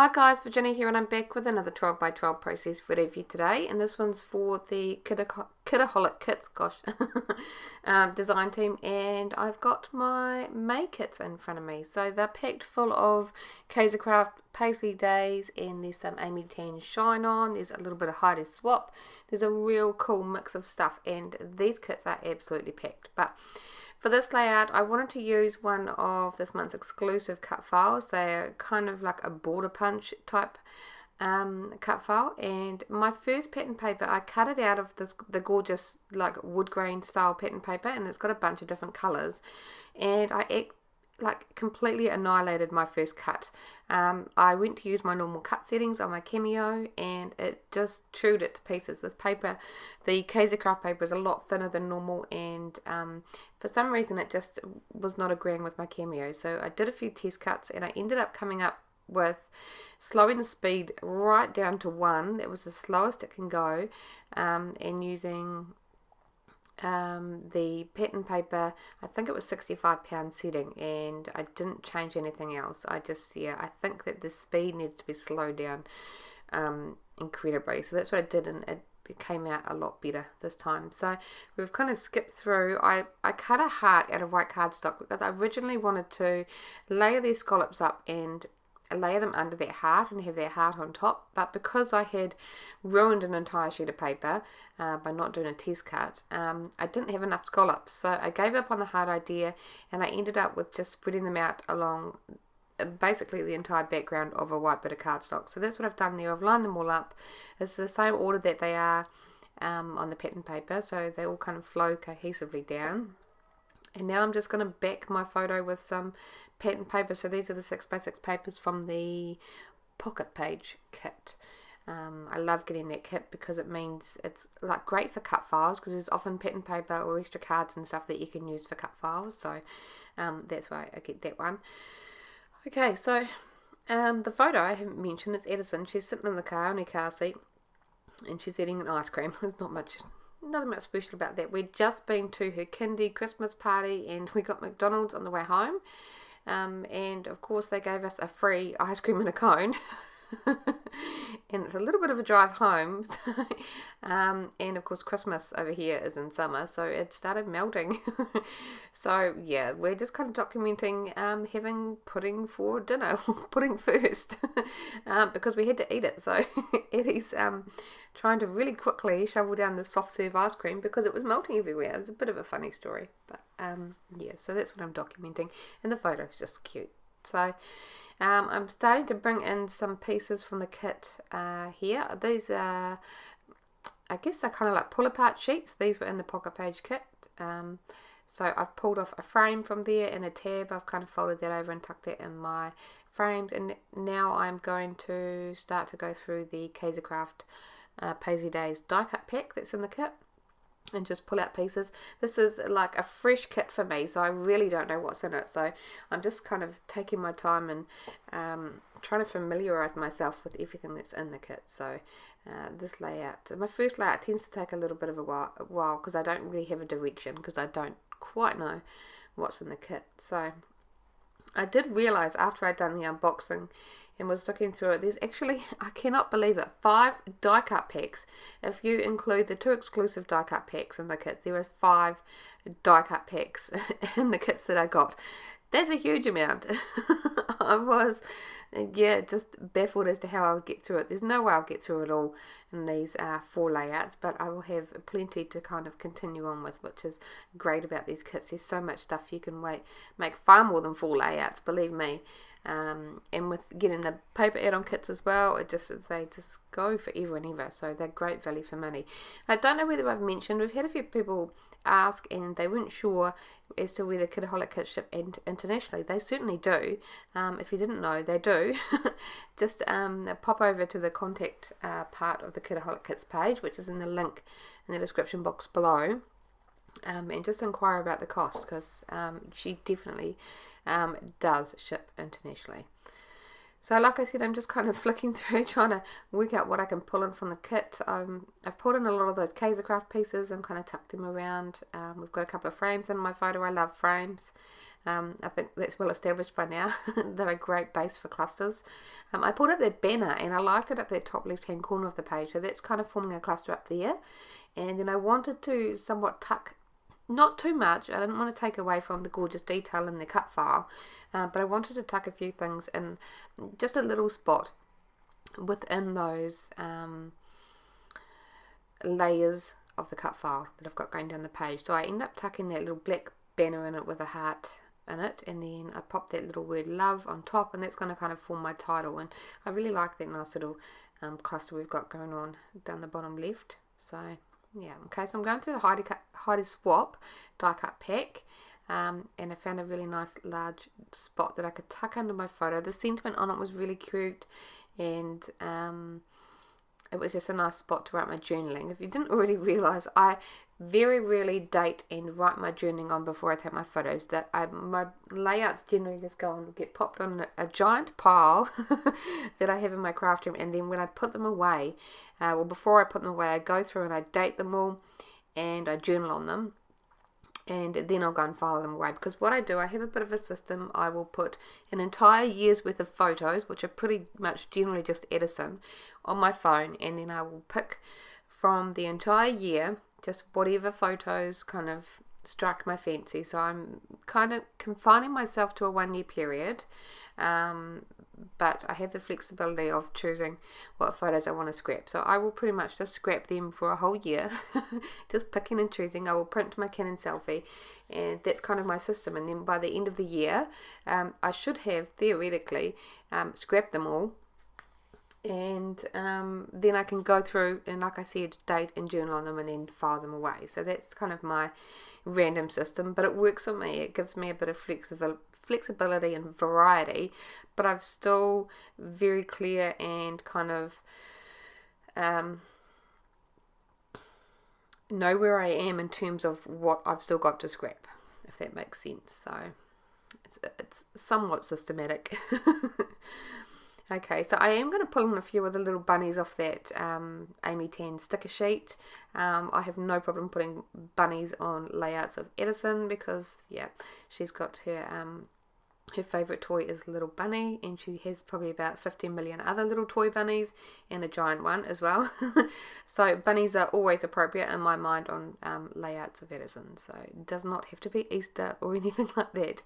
Hi guys, Virginia here, and I'm back with another 12 by 12 process video for you today, and this one's for the Kitaholic Kits, design team, and I've got my May kits in front of me. So they're packed full of Kaisercraft Paisley Days, and there's some Amy Tan Shine On, there's a little bit of Heidi Swap, there's a real cool mix of stuff, and these kits are absolutely packed. But for this layout, I wanted to use one of this month's exclusive cut files. They're kind of like a border punch type cut file, and my first pattern paper, I cut it out of the gorgeous like wood grain style pattern paper, and it's got a bunch of different colors, and I completely annihilated my first cut. I went to use my normal cut settings on my Cameo, and it just chewed it to pieces. This paper, the Kaisercraft paper, is a lot thinner than normal, and for some reason it just was not agreeing with my Cameo. So I did a few test cuts, and I ended up coming up with slowing the speed right down to 1. That was the slowest it can go, and using the pattern paper, I think it was 65 pound setting, and I didn't change anything else. I think that the speed needs to be slowed down incredibly, so that's what I did, and it came out a lot better this time. So we've kind of skipped through. I cut a heart out of white cardstock because I originally wanted to layer these scallops up and layer them under that heart and have that heart on top, but because I had ruined an entire sheet of paper by not doing a test cut, I didn't have enough scallops, so I gave up on the heart idea, and I ended up with just spreading them out along basically the entire background of a white bit of cardstock. So that's what I've done there. I've lined them all up. It's the same order that they are on the pattern paper, so they all kind of flow cohesively down. And now I'm just going to back my photo with some pattern paper. So these are the 6x6 papers from the Pocket Page kit. I love getting that kit because it means it's like great for cut files, because there's often pattern paper or extra cards and stuff that you can use for cut files. So that's why I get that one. Okay, so the photo I haven't mentioned is Edison. She's sitting in the car, in her car seat, and she's eating an ice cream. There's nothing much special about that. We'd just been to her kindy Christmas party, and we got McDonald's on the way home, and of course they gave us a free ice cream in a cone. And it's a little bit of a drive home. And of course Christmas over here is in summer, so it started melting. So yeah, we're just kind of documenting having pudding for dinner, pudding first, because we had to eat it. So Eddie's trying to really quickly shovel down the soft serve ice cream because it was melting everywhere. It was a bit of a funny story, but yeah, so that's what I'm documenting, and the photo's just cute. So I'm starting to bring in some pieces from the kit here. These are, I guess they're kind of like pull apart sheets. These were in the Pocket Page kit. So I've pulled off a frame from there and a tab. I've kind of folded that over and tucked that in my frames. And now I'm going to start to go through the Kaisercraft Paisley Days die cut pack that's in the kit, and just pull out pieces. This is like a fresh kit for me, so I really don't know what's in it, so I'm just kind of taking my time and trying to familiarize myself with everything that's in the kit. So this layout, my first layout, tends to take a little bit of a while because I don't really have a direction, because I don't quite know what's in the kit. So I did realize after I'd done the unboxing and was looking through it, there's actually, I cannot believe it, 5 die cut packs. If you include the 2 exclusive die cut packs in the kit, there are 5 die cut packs in the kits that I got. That's a huge amount. I was, just baffled as to how I would get through it. There's no way I'll get through it all in these 4 layouts, but I will have plenty to kind of continue on with, which is great about these kits. There's so much stuff you can make far more than 4 layouts, believe me. And with getting the paper add-on kits as well, they just go forever and ever, so they're great value for money. I don't know whether I've mentioned, we've had a few people ask and they weren't sure as to whether Kitaholic Kits ship internationally. They certainly do. If you didn't know, they do. Just pop over to the contact part of the Kitaholic Kits page, which is in the link in the description box below, and just inquire about the cost, because she definitely does ship internationally. So like I said, I'm just kind of flicking through trying to work out what I can pull in from the kit. I've pulled in a lot of those Kaisercraft pieces and kind of tucked them around. We've got a couple of frames in my photo. I love frames. I think that's well established by now. They're a great base for clusters. I pulled up that banner and I liked it up that top left hand corner of the page, so that's kind of forming a cluster up there. And then I wanted to somewhat tuck, not too much, I didn't want to take away from the gorgeous detail in the cut file, but I wanted to tuck a few things in just a little spot within those layers of the cut file that I've got going down the page. So I end up tucking that little black banner in it with a heart in it, and then I pop that little word love on top, and that's going to kind of form my title. And I really like that nice little cluster we've got going on down the bottom left. So yeah, okay, so I'm going through the Heidi Swap die cut pack, and I found a really nice large spot that I could tuck under my photo. The sentiment on it was really cute, and it was just a nice spot to write my journaling. If you didn't already realise, I very rarely date and write my journaling on before I take my photos. That my layouts generally just go and get popped on a giant pile that I have in my craft room, and then when I put them away, well, before I put them away, I go through and I date them all and I journal on them, and then I'll go and file them away. Because what I do, I have a bit of a system. I will put an entire year's worth of photos, which are pretty much generally just Edison, on my phone, and then I will pick from the entire year just whatever photos kind of strike my fancy. So I'm kind of confining myself to a 1 year period, but I have the flexibility of choosing what photos I want to scrap. So I will pretty much just scrap them for a whole year, just picking and choosing. I will print my Canon selfie, and that's kind of my system. And then by the end of the year, I should have theoretically scrapped them all, and then I can go through and, like I said, date and journal on them and then file them away. So that's kind of my random system, but it works for me. It gives me a bit of flexibility and variety, but I'm still very clear and kind of know where I am in terms of what I've still got to scrap, if that makes sense. So it's somewhat systematic. Okay, so I am going to pull in a few of the little bunnies off that Amy Tan sticker sheet. I have no problem putting bunnies on layouts of Edison because, yeah, she's got her favourite toy is Little Bunny, and she has probably about 15 million other little toy bunnies and a giant one as well. So bunnies are always appropriate in my mind on layouts of Edison. So it does not have to be Easter or anything like that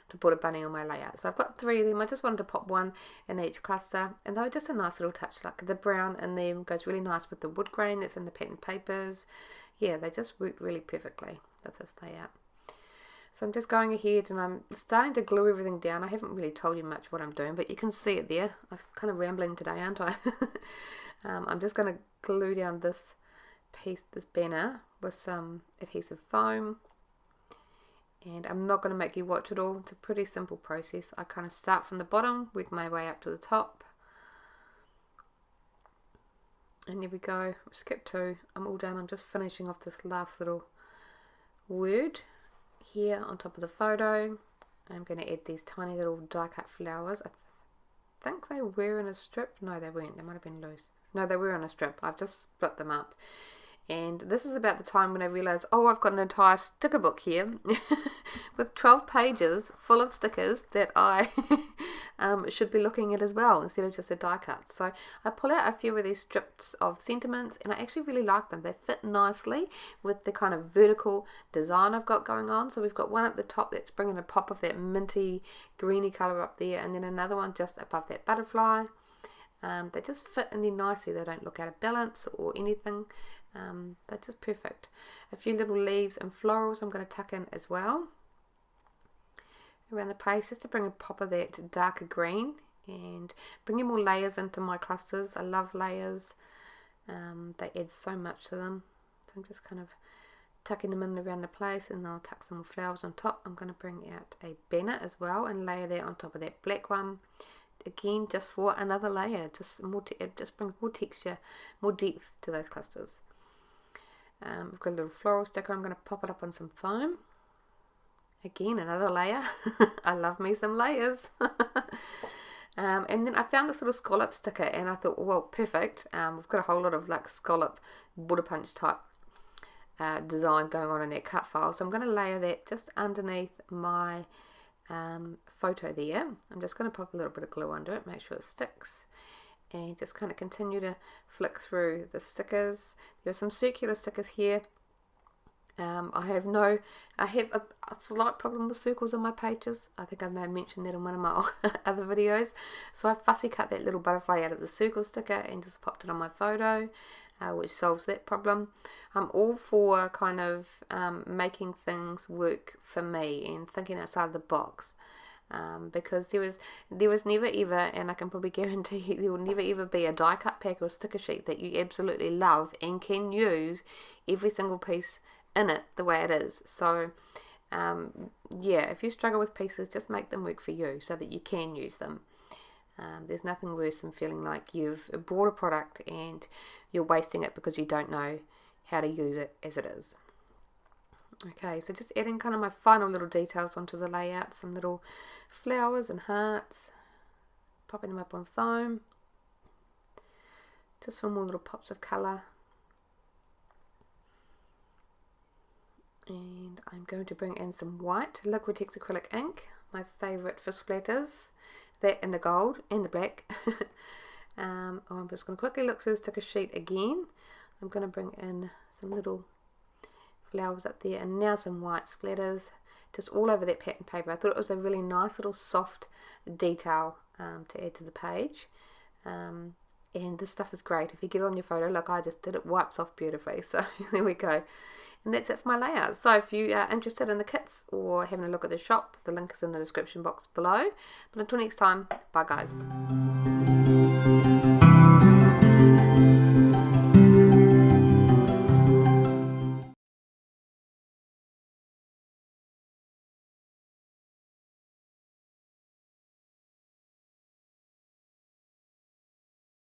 to put a bunny on my layout. So I've got 3 of them. I just wanted to pop one in each cluster, and they were just a nice little touch. Like the brown in them goes really nice with the wood grain that's in the pattern papers. Yeah, they just work really perfectly with this layout. So I'm just going ahead and I'm starting to glue everything down. I haven't really told you much what I'm doing, but you can see it there. I'm kind of rambling today, aren't I? I'm just going to glue down this piece, this banner, with some adhesive foam. And I'm not going to make you watch it all. It's a pretty simple process. I kind of start from the bottom, work my way up to the top. And there we go. Skip 2. I'm all done. I'm just finishing off this last little word here on top of the photo. I'm going to add these tiny little die cut flowers. I think they were in a strip. No, they weren't. They might have been loose. No, they were in a strip. I've just split them up. And this is about the time when I realised, oh, I've got an entire sticker book here with 12 pages full of stickers that I should be looking at as well, instead of just a die cut. So I pull out a few of these strips of sentiments, and I actually really like them. They fit nicely with the kind of vertical design I've got going on. So we've got one at the top that's bringing a pop of that minty greeny colour up there, and then another one just above that butterfly. They just fit in there nicely. They don't look out of balance or anything. They're just perfect. A few little leaves and florals I'm going to tuck in as well around the place, just to bring a pop of that darker green and bringing more layers into my clusters. I love layers. They add so much to them. So I'm just kind of tucking them in around the place, and I'll tuck some more flowers on top. I'm going to bring out a banner as well and layer that on top of that black one. Again, just for another layer, it just brings more texture, more depth to those clusters. We've got a little floral sticker. I'm going to pop it up on some foam. Again, another layer. I love me some layers. And then I found this little scallop sticker, and I thought, well, perfect. We've got a whole lot of like scallop water punch type design going on in that cut file. So I'm going to layer that just underneath my photo there. I'm just going to pop a little bit of glue under it, make sure it sticks, and just kind of continue to flick through the stickers. There are some circular stickers here. I have a slight problem with circles on my pages. I think I may have mentioned that in one of my other videos. So I fussy cut that little butterfly out of the circle sticker and just popped it on my photo, which solves that problem. I'm all for kind of making things work for me and thinking outside the box. Because there was never ever, and I can probably guarantee you, there will never ever be a die cut pack or sticker sheet that you absolutely love and can use every single piece in it the way it is. So yeah, if you struggle with pieces, just make them work for you so that you can use them. There's nothing worse than feeling like you've bought a product and you're wasting it because you don't know how to use it as it is. Okay, so just adding kind of my final little details onto the layout, some little flowers and hearts, popping them up on foam, just for more little pops of colour. And I'm going to bring in some white Liquitex acrylic ink, my favourite for splatters, that and the gold and the black. I'm just going to quickly look through the sticker sheet again. I'm going to bring in some little flowers up there, and now some white splatters just all over that pattern paper. I thought it was a really nice little soft detail to add to the page. And this stuff is great. If you get it on your photo, like I just did, it wipes off beautifully. So there we go. And that's it for my layouts. So if you are interested in the kits or having a look at the shop, the link is in the description box below. But until next time, bye guys.